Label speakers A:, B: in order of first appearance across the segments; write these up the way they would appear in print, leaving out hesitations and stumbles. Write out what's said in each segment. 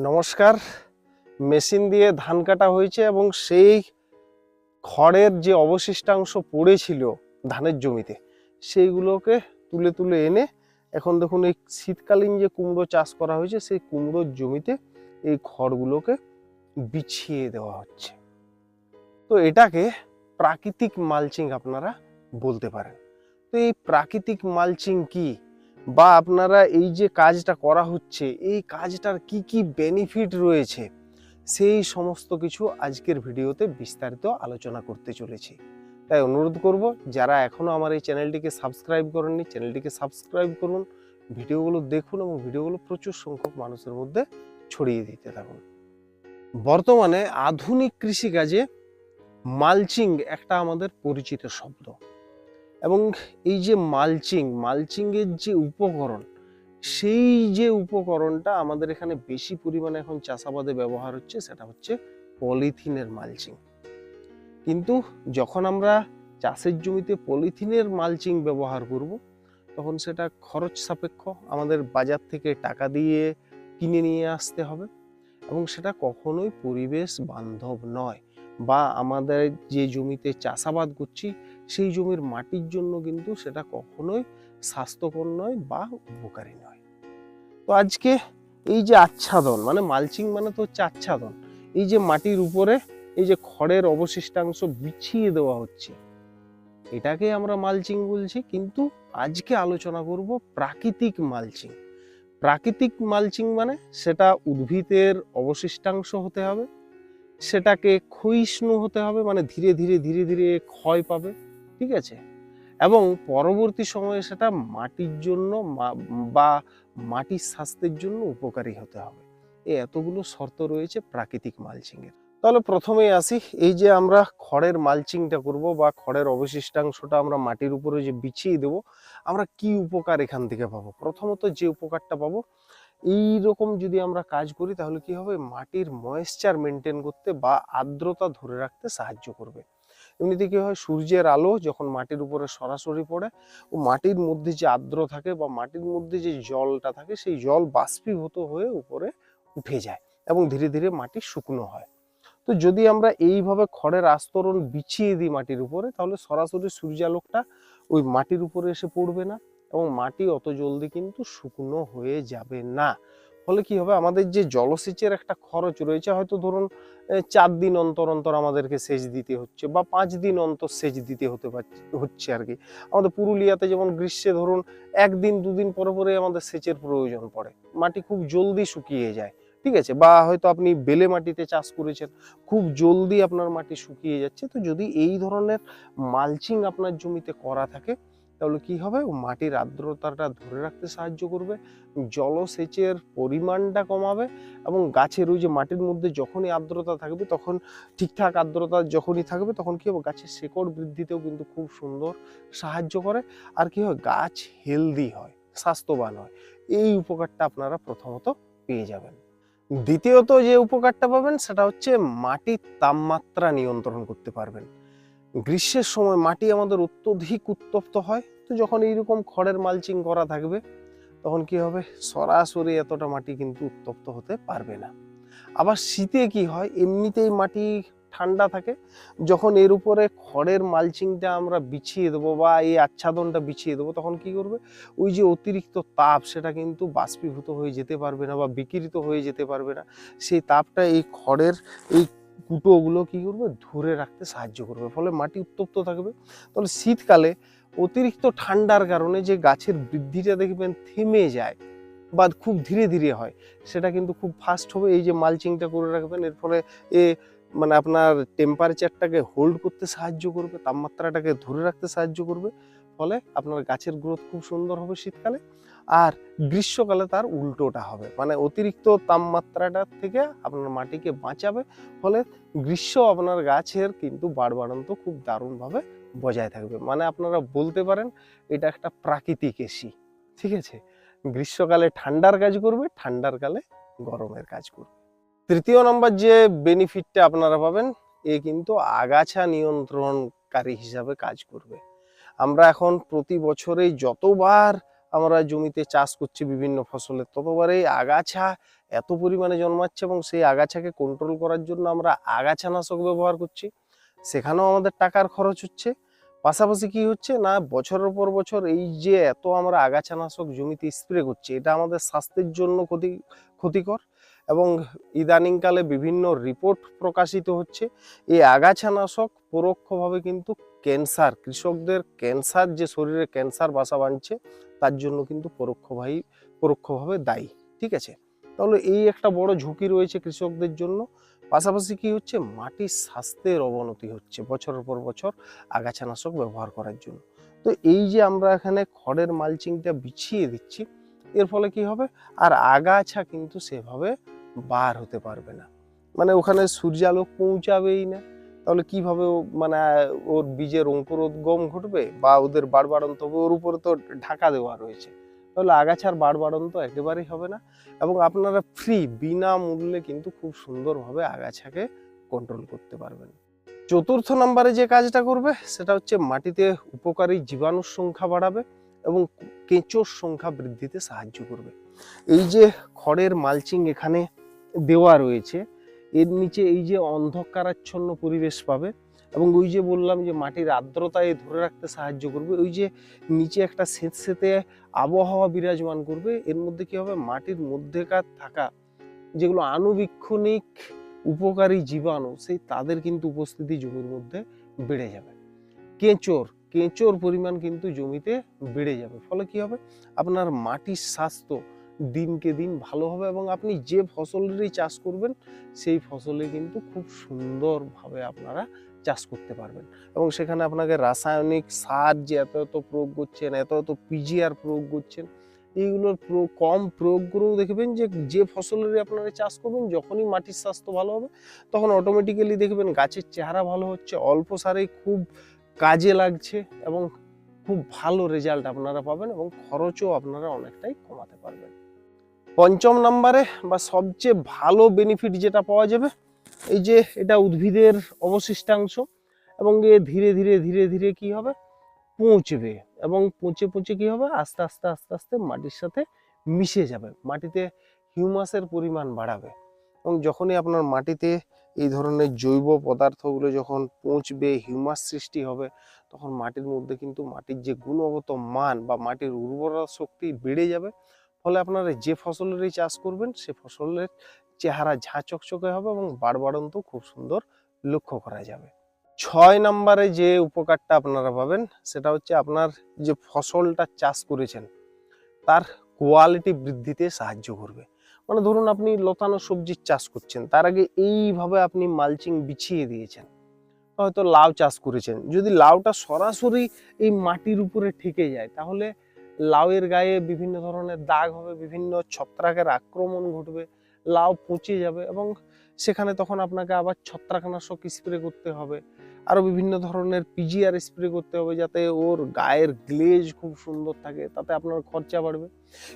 A: নমস্কার। মেশিন দিয়ে ধান কাটা হয়েছে এবং সেই খড়ের যে অবশিষ্টাংশ পড়েছিল ধানের জমিতে সেইগুলোকে তুলে তুলে এনে এখন দেখুন এই শীতকালীন যে কুমড়ো চাষ করা হয়েছে সেই কুমড়োর জমিতে এই খড়গুলোকে বিছিয়ে দেওয়া হচ্ছে। তো এটাকে প্রাকৃতিক মালচিং আপনারা বলতে পারেন। তো এই প্রাকৃতিক মালচিং কি, বা আপনারা এই যে কাজটা করা হচ্ছে এই কাজটার কি কি বেনিফিট রয়েছে, সেই সমস্ত কিছু আজকের ভিডিওতে বিস্তারিত আলোচনা করতে চলেছি। তাই অনুরোধ করব, যারা এখনো আমার এই চ্যানেলটিকে সাবস্ক্রাইব করেননি চ্যানেলটিকে সাবস্ক্রাইব করুন, ভিডিওগুলো দেখুন এবং ভিডিওগুলো প্রচুর সংখ্যক মানুষের মধ্যে ছড়িয়ে দিতে থাকুন। বর্তমানে আধুনিক কৃষিকাজে মালচিং একটা আমাদের পরিচিত শব্দ, এবং এই যে মালচিংয়ের যে উপকরণ, সেই যে উপকরণটা আমাদের এখানে বেশি পরিমাণে এখন চাষাবাদে ব্যবহার হচ্ছে সেটা হচ্ছে পলিথিনের মালচিং। কিন্তু যখন আমরা চাষের জমিতে পলিথিনের মালচিং ব্যবহার করব তখন সেটা খরচ সাপেক্ষ, আমাদের বাজার থেকে টাকা দিয়ে কিনে নিয়ে আসতে হবে এবং সেটা কখনোই পরিবেশ বান্ধব নয়, বা আমাদের যে জমিতে চাষাবাদ করছি সেই জমির মাটির জন্য কিন্তু সেটা কখনোই স্বাস্থ্যকর নয় বা উপকারী নয়। তো আজকে এই যে আচ্ছাদন, মানে মালচিং মানে তো হচ্ছে আচ্ছাদন, এই যে মাটির উপরে এই যে খড়ের অবশিষ্টাংশ বিছিয়ে দেওয়া হচ্ছে এটাকে আমরা মালচিং বলছি। কিন্তু আজকে আলোচনা করব প্রাকৃতিক মালচিং। প্রাকৃতিক মালচিং মানে সেটা উদ্ভিদের অবশিষ্টাংশ হতে হবে, সেটাকে ক্ষয়িষ্ণু হতে হবে, মানে ধীরে ধীরে ধীরে ধীরে ক্ষয় পাবে, ঠিক আছে, এবং পরবর্তী সময়ে সেটা মাটির জন্য বা মাটির স্বাস্থ্যের জন্য উপকারী হতে হবে। এই এতগুলো শর্ত রয়েছে প্রাকৃতিক মালচিং এর। তাহলে প্রথমেই আসি, এই যে আমরা খড়ের মালচিংটা করব বা খড়ের অবশিষ্টাংশটা আমরা মাটির উপরে যে বিছিয়ে দেব, আমরা কি উপকার এখান থেকে পাবো? প্রথমত যে উপকারটা পাবো, এই রকম যদি আমরা কাজ করি তাহলে কি হবে, মাটির ময়েশ্চার মেনটেন করতে বা আর্দ্রতা ধরে রাখতে সাহায্য করবে। এমনিতে কি হয়, সূর্যের আলো যখন মাটির উপরে সরাসরি পড়ে ও মাটির মধ্যে যে আর্দ্র থাকে বা মাটির মধ্যে যে জলটা থাকে সেই জল বাষ্পীভূত হয়ে উপরে উঠে যায় এবং ধীরে ধীরে মাটি শুকনো হয়। তো যদি আমরা এইভাবে খড়ের আস্তরণ বিছিয়ে দিই মাটির উপরে, তাহলে সরাসরি সূর্যালোকটা ওই মাটির উপরে এসে পড়বে না এবং মাটি অত জলদি কিন্তু শুকনো হয়ে যাবে না। ফলে কি হবে, আমাদের যে জলসেচের একটা খরচ রয়েছে, হয়তো ধরুন 4 দিন অন্তর অন্তর আমাদেরকে সেচ দিতে হচ্ছে বা 5 দিন অন্তর সেচ দিতে হচ্ছে আর কি। আমাদের পুরুলিয়াতে যেমন গ্রীষ্মে ধরুন 1 দিন 2 দিন পরে পরে আমাদের সেচের প্রয়োজন পড়ে, মাটি খুব জলদি শুকিয়ে যায়, ঠিক আছে, বা হয়তো আপনি বেলে মাটিতে চাষ করেছেন, খুব জলদি আপনার মাটি শুকিয়ে যাচ্ছে। তো যদি এই ধরনের মালচিং আপনার জমিতে করা থাকে তাহলে কি হবে, মাটির আর্দ্রতাটা ধরে রাখতে সাহায্য করবে, জলসেচের পরিমাণটা কমাবে এবং গাছের ওই যে মাটির মধ্যে যখনই আর্দ্রতা থাকবে, তখন ঠিকঠাক আর্দ্রতা যখনই থাকবে তখন কি হবে, গাছের শেকড় বৃদ্ধিতেও কিন্তু খুব সুন্দর সাহায্য করে। আর কি হয়, গাছ হেলদি হয়, স্বাস্থ্যবান হয়। এই উপকারটা আপনারা প্রথমত পেয়ে যাবেন। দ্বিতীয়ত যে উপকারটা পাবেন সেটা হচ্ছে মাটির তাপমাত্রা নিয়ন্ত্রণ করতে পারবেন। গ্রীষ্মের সময় মাটি আমাদের অত্যধিক উত্তপ্ত হয়, তো যখন এইরকম খড়ের মালচিং করা থাকবে তখন কি হবে, সরাসরি এতটা মাটি কিন্তু উত্তপ্ত হতে পারবে না। আবার শীতে কি হয়, এমনিতেই মাটি ঠান্ডা থাকে, যখন এর উপরে খড়ের মালচিংটা আমরা বিছিয়ে দেবো বা এই আচ্ছাদনটা বিছিয়ে দেবো তখন কি করবে, ওই যে অতিরিক্ত তাপ সেটা কিন্তু বাষ্পীভূত হয়ে যেতে পারবে না বা বিকিরিত হয়ে যেতে পারবে না। সেই তাপটা এই খড়ের এই কুটোগুলো কি করবে, ধরে রাখতে সাহায্য করবে, ফলে মাটি উত্তপ্ত থাকবে। তাহলে শীতকালে অতিরিক্ত ঠান্ডার কারণে যে গাছের বৃদ্ধিটা দেখবেন থেমে যায় বা খুব ধীরে ধীরে হয়, সেটা কিন্তু খুব ফাস্ট হবে। এই যে মালচিংটা করে রাখবেন, এর ফলে এ মানে আপনার টেম্পারেচারটাকে হোল্ড করতে সাহায্য করবে, তাপমাত্রাটাকে ধরে রাখতে সাহায্য করবে, ফলে আপনার গাছের গ্রোথ খুব সুন্দর হবে শীতকালে। আর গ্রীষ্মকালে তার উল্টোটা হবে, মানে অতিরিক্ত তাপমাত্রাটা থেকে আপনার মাটিকে বাঁচাবে, ফলে গ্রীষ্ম আপনার গাছের কিন্তু বাড়বাড়ন্ত খুব দারুণভাবে বজায় থাকবে। মানে আপনারা বলতে পারেন এটা একটা প্রাকৃতিক এসি, ঠিক আছে, গ্রীষ্মকালে ঠান্ডার কাজ করবে, ঠান্ডার কালে গরমের কাজ করবে। তৃতীয় নম্বর যে বেনিফিটটা আপনারা পাবেন, এ কিন্তু আগাছা নিয়ন্ত্রণকারী হিসাবে কাজ করবে। আমরা এখন প্রতি বছরেই যতবার আমরা জমিতে চাষ করছি বিভিন্ন ফসলের, ততবারই আগাছা এত পরিমাণে জন্মাচ্ছে এবং সেই আগাছাকে কন্ট্রোল করার জন্য আমরা আগাছানাশক ব্যবহার করছি, সেখানেও আমাদের টাকার খরচ হচ্ছে। পাশাপাশি কি হচ্ছে না, বছরের পর বছর এই যে এত আমরা আগাছানাশক জমিতে স্প্রে করছি, এটা আমাদের স্বাস্থ্যের জন্য ক্ষতিকর। এবং ইদানিংকালে বিভিন্ন রিপোর্ট প্রকাশিত হচ্ছে এই আগাছানাশক পরোক্ষভাবে কিন্তু ক্যান্সার, কৃষকদের ক্যান্সার, যে শরীরে ক্যান্সার বাসা বাঁধছে তার জন্য কিন্তু পরোক্ষভাবে দায়ী। ঠিক আছে, তাহলে এই একটা বড় ঝুঁকি রয়েছে কৃষকদের জন্য। পাশাপাশি কি হচ্ছে, মাটির স্বাস্থ্যের অবনতি হচ্ছে বছরের পর বছর আগাছানাশক ব্যবহার করার জন্য। তো এই যে আমরা এখানে খড়ের মালচিংটা বিছিয়ে দিচ্ছি, এর ফলে কি হবে, আর আগাছা কিন্তু সেভাবে বার হতে পারবে না, মানে ওখানে সূর্যালোক পৌঁছাবেই না। তাহলে কিভাবে মানে ওর বীজের অঙ্কুরোদ্গম ঘটবে বা ওদের বাড়বাড়ন্ত হবে, ওর উপরে তো ঢাকা দেওয়া রয়েছে, তাহলে আগাছার বাড়বাড়ন্ত একেবারেই হবে না। এবং আপনারা বিনামূল্যে কিন্তু খুব সুন্দরভাবে আগাছাকে কন্ট্রোল করতে পারবেন। চতুর্থ নম্বরে যে কাজটা করবে সেটা হচ্ছে মাটিতে উপকারী জীবাণুর সংখ্যা বাড়াবে এবং কেঁচোর সংখ্যা বৃদ্ধিতে সাহায্য করবে। এই যে খড়ের মালচিং এখানে দেওয়া রয়েছে, এর নিচে এই যে অন্ধকারাচ্ছন্ন পরিবেশ পাবে এবং ওই যে বললাম যে মাটির আর্দ্রতায় ধরে রাখতে সাহায্য করবে, ওই যে নিচে একটা স্যাঁতস্যাঁতে আবহাওয়া বিরাজমান করবে, এর মধ্যে কি হবে, মাটির মধ্যেকার থাকা যেগুলো আণুবীক্ষণিক উপকারী জীবাণু, সেই তাদের কিন্তু উপস্থিতি জমির মধ্যে বেড়ে যাবে। কেঁচোর পরিমাণ কিন্তু জমিতে বেড়ে যাবে, ফলে কি হবে, আপনার মাটির স্বাস্থ্য দিনকে দিন ভালো হবে এবং আপনি যে ফসলেরই চাষ করবেন সেই ফসলে কিন্তু খুব সুন্দরভাবে আপনারা চাষ করতে পারবেন। এবং সেখানে আপনাকে রাসায়নিক সার যে এত প্রয়োগ করছেন, এত পিজিআর প্রয়োগ করছেন, এইগুলোর কম প্রয়োগ করেও দেখবেন যে যে ফসলেরই আপনারা চাষ করবেন, যখনই মাটির স্বাস্থ্য ভালো হবে তখন অটোমেটিক্যালি দেখবেন গাছের চেহারা ভালো হচ্ছে, অল্প সারেই খুব কাজে লাগছে এবং খুব ভালো রেজাল্ট আপনারা পাবেন এবং খরচও আপনারা অনেকটাই কমাতে পারবেন। পঞ্চম নম্বরে বা সবচেয়ে ভালো বেনিফিট যেটা পাওয়া যাবে, এই যে এটা উদ্ভিদের অবশিষ্টাংশ এবং এ ধীরে ধীরে ধীরে ধীরে কি হবে, পৌঁছবে এবং পৌঁছে কি হবে, আস্তে আস্তে আস্তে আস্তে মাটির সাথে মিশে যাবে, মাটিতে হিউমাসের পরিমাণ বাড়াবে। এবং যখনই আপনার মাটিতে এই ধরনের জৈব পদার্থগুলো যখন পৌঁছবে, হিউমাস সৃষ্টি হবে, তখন মাটির মধ্যে কিন্তু মাটির যে গুণগত মান বা মাটির উর্বরতা শক্তি বেড়ে যাবে। ফলে আপনারা যে ফসলেরই চাষ করবেন সে ফসলের চেহারা ঝাঁ চকচকে হবে এবং বাড়বাড়ন্ত খুব সুন্দর লক্ষ্য করা যাবে। 6 নম্বরে যে উপকারটা আপনারা পাবেন সেটা হচ্ছে আপনার যে ফসলটা চাষ করেছেন তার কোয়ালিটি বৃদ্ধিতে সাহায্য করবে। মানে ধরুন আপনি লতানো সবজির চাষ করছেন, তার আগে এইভাবে আপনি মালচিং বিছিয়ে দিয়েছেন, হয়তো লাউ চাষ করেছেন, যদি লাউটা সরাসরি এই মাটির উপরে ঠেকে যায় তাহলে লাউয়ের গায়ে বিভিন্ন ধরনের দাগ হবে, বিভিন্ন ছত্রাকের আক্রমণ ঘটবে, লাউ পচে যাবে এবং সেখানে তখন আপনাকে আবার ছত্রাকনাশক স্প্রে করতে হবে, আরো বিভিন্ন ধরনের পিজিআর স্প্রে করতে হবে যাতে ওর গায়ের গ্লেজ খুব সুন্দর থাকে, তাতে আপনার খরচা বাড়বে।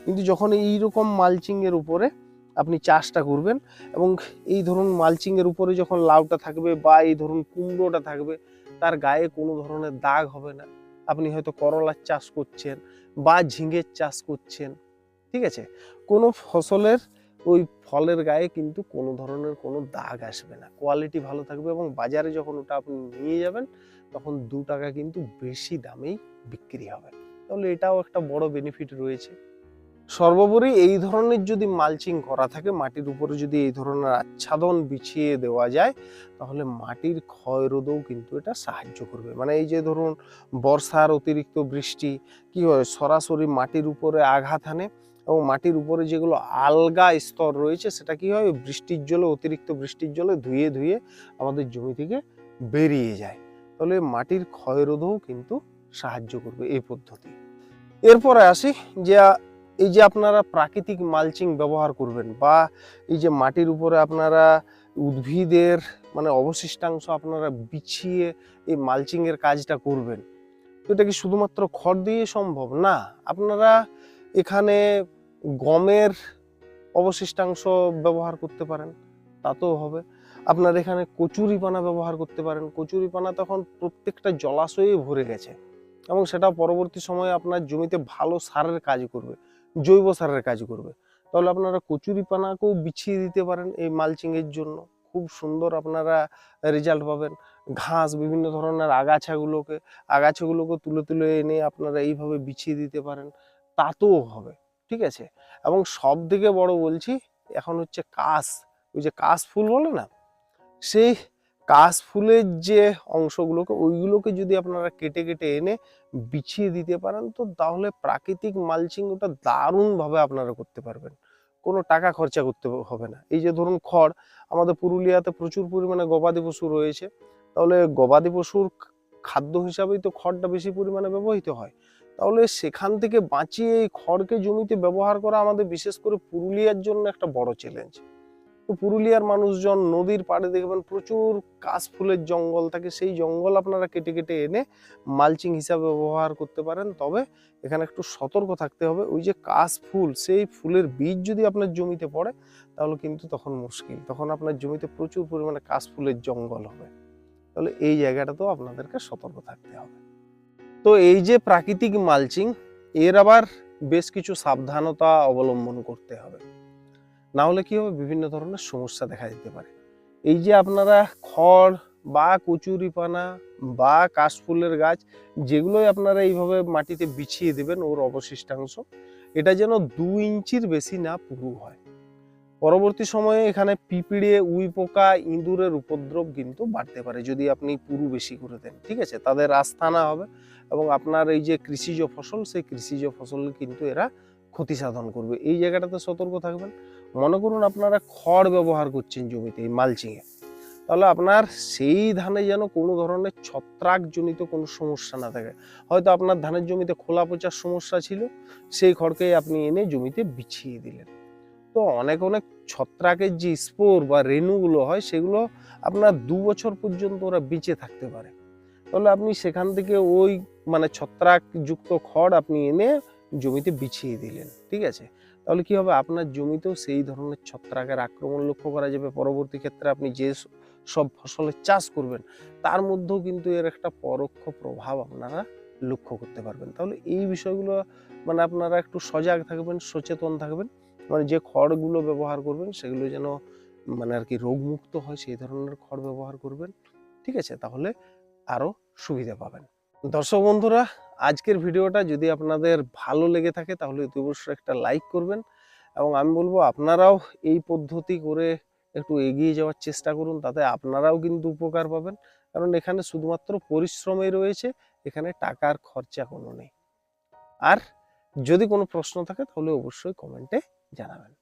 A: কিন্তু যখন এইরকম মালচিং এর উপরে আপনি চাষটা করবেন এবং এই ধরুন মালচিং এর উপরে যখন লাউটা থাকবে বা এই ধরুন কুমড়োটা থাকবে, তার গায়ে কোনো ধরনের দাগ হবে না। আপনি হয়তো করলার চাষ করছেন বা ঝিঙের চাষ করছেন, ঠিক আছে, কোনো ফসলের ওই ফলের গায়ে কিন্তু কোনো ধরনের কোনো দাগ আসবে না, কোয়ালিটি ভালো থাকবে এবং বাজারে যখন ওটা আপনি নিয়ে যাবেন তখন 2 টাকা কিন্তু বেশি দামেই বিক্রি হবে। তাহলে এটাও একটা বড় বেনিফিট রয়েছে। সর্বোপরি এই ধরনের যদি মালচিং করা থাকে, মাটির উপরে যদি এই ধরনের আচ্ছাদন বিছিয়ে দেওয়া যায়, তাহলে মাটির ক্ষয় রোধেও কিন্তু এটা সাহায্য করবে। মানে এই যে ধরুন বর্ষার অতিরিক্ত বৃষ্টি কি হয়, সরাসরি মাটির উপরে আঘাত হানে এবং মাটির উপরে যেগুলো আলগা স্তর রয়েছে সেটা কি হয়, বৃষ্টির জলে, অতিরিক্ত বৃষ্টির জলে ধুয়ে ধুয়ে আমাদের জমি থেকে বেরিয়ে যায়। তাহলে মাটির ক্ষয় রোধেও কিন্তু সাহায্য করবে এই পদ্ধতি। এরপরে আসি যে এই যে আপনারা প্রাকৃতিক মালচিং ব্যবহার করবেন বা এই যে মাটির উপরে আপনারা উদ্ভিদের মানে অবশিষ্টাংশ আপনারা বিছিয়ে এই মালচিং এর কাজটা করবেন, তো এটা কি শুধুমাত্র খড় দিয়ে সম্ভব না? আপনারা এখানে গমের অবশিষ্টাংশ ব্যবহার করতে পারেন, তাতেও হবে। আপনার এখানে কচুরিপানা ব্যবহার করতে পারেন, কচুরিপানা তখন প্রত্যেকটা জলাশয়ে ভরে গেছে এবং সেটা পরবর্তী সময়ে আপনার জমিতে ভালো সারের কাজ করবে, জৈব সারের কাজ করবে। তাহলে আপনারা কচুরিপানাকেও বিছিয়ে দিতে পারেন এই মালচিংয়ের জন্য, খুব সুন্দর আপনারা রেজাল্ট পাবেন। ঘাস, বিভিন্ন ধরনের আগাছাগুলোকে তুলে তুলে এনে আপনারা এইভাবে বিছিয়ে দিতে পারেন, তাতেও হবে। ঠিক আছে, এবং সব থেকে বড় বলছি এখন হচ্ছে ওই যে কাশ ফুল বলে না, সেই কাশ ফুলের যে অংশগুলোকে ওইগুলোকে যদি আপনারা কেটে কেটে এনে বিছিয়ে দিতে পারেন, তো তাহলে প্রাকৃতিক মালচিং ওটা দারুণভাবে আপনারা করতে পারবেন, কোনো টাকা খরচা করতে হবে না। এই যে ধরুন খড়, আমাদের পুরুলিয়াতে প্রচুর পরিমাণে গবাদি পশু রয়েছে, তাহলে গবাদি পশুর খাদ্য হিসাবেই তো খড়টা বেশি পরিমাণে ব্যবহৃত হয়। তাহলে সেখান থেকে বাঁচিয়ে এই খড়কে জমিতে ব্যবহার করা আমাদের বিশেষ করে পুরুলিয়ার জন্য একটা বড় চ্যালেঞ্জ। তো পুরুলিয়ার মানুষজন নদীর পাড়ে দেখবেন প্রচুর কাশফুলের জঙ্গল থাকে, সেই জঙ্গল আপনারা কেটে কেটে এনে মালচিং হিসাবে ব্যবহার করতে পারেন। তবে এখানে একটু সতর্ক থাকতে হবে, ওই যে কাশফুল, সেই ফুলের বীজ যদি আপনার জমিতে পড়ে তাহলে কিন্তু তখন মুশকিল, তখন আপনার জমিতে প্রচুর পরিমাণে কাশফুলের জঙ্গল হবে। তাহলে এই জায়গাটাতেও আপনাদেরকে সতর্ক থাকতে হবে। তো এই যে প্রাকৃতিক মালচিং, এর আবার বেশ কিছু সাবধানতা অবলম্বন করতে হবে, না হলে কি হবে, বিভিন্ন ধরনের সমস্যা দেখা দিতে পারে। এই যে আপনারা খড় বা কচুরিপানা বা কাশফুলের গাছ যেগুলোই আপনারা এইভাবে মাটিতে বিছিয়ে দেবেন, ওর অবশিষ্টাংশ, এটা যেন 2 ইঞ্চির বেশি না পুরু হয়। পরবর্তী সময়ে এখানে পিঁপড়ে, উইপোকা, ইঁদুরের উপদ্রব কিন্তু বাড়তে পারে যদি আপনি পুরু বেশি করে দেন। ঠিক আছে, তাদের আস্তানা হবে এবং আপনার এই যে কৃষিজ ফসল, সেই কৃষিজ ফসল কিন্তু এরা ক্ষতি সাধন করবে। এই জায়গাটাতে সতর্ক থাকবেন। মনে করুন আপনারা খড় ব্যবহার করছেন জমিতে এই মালচিংয়ে, তাহলে আপনার সেই ধানে যেন কোনো ধরনের ছত্রাকজনিত কোনো সমস্যা না থাকে। হয়তো আপনার ধানের জমিতে খোলা পচার সমস্যা ছিল, সেই খড়কে আপনি এনে জমিতে বিছিয়ে দিলেন। তো অনেক অনেক ছত্রাকের যে স্পোর বা রেণুগুলো হয়, সেগুলো আপনার 2 বছর পর্যন্ত ওরা বেঁচে থাকতে পারে। তাহলে আপনি সেখান থেকে ওই ছত্রাকযুক্ত খড় আপনি এনে জমিতে বিছিয়ে দিলেন। ঠিক আছে, তাহলে কি হবে, আপনার জমিতেও সেই ধরনের ছত্রাকের আক্রমণ লক্ষ্য করা যাবে। পরবর্তী ক্ষেত্রে আপনি যে সব ফসলের চাষ করবেন তার মধ্যেও কিন্তু এর একটা পরোক্ষ প্রভাব আপনারা লক্ষ্য করতে পারবেন। তাহলে এই বিষয়গুলো আপনারা একটু সজাগ থাকবেন, সচেতন থাকবেন, যে খড়গুলো ব্যবহার করবেন সেগুলো যেন আর কি রোগমুক্ত হয়, সেই ধরনের খড় ব্যবহার করবেন। ঠিক আছে, তাহলে আরো সুবিধা পাবেন। দর্শক বন্ধুরা, আজকের ভিডিওটা যদি আপনাদের ভালো লেগে থাকে তাহলে অবশ্যই একটা লাইক করবেন, এবং আমি বলবো আপনারাও এই পদ্ধতি করে একটু এগিয়ে যাওয়ার চেষ্টা করুন, তাতে আপনারাও কিন্তু উপকার পাবেন। কারণ এখানে শুধুমাত্র পরিশ্রমই রয়েছে, এখানে টাকার খরচা কোনো নেই। আর যদি কোনো প্রশ্ন থাকে তাহলে অবশ্যই কমেন্টে জানাবেন।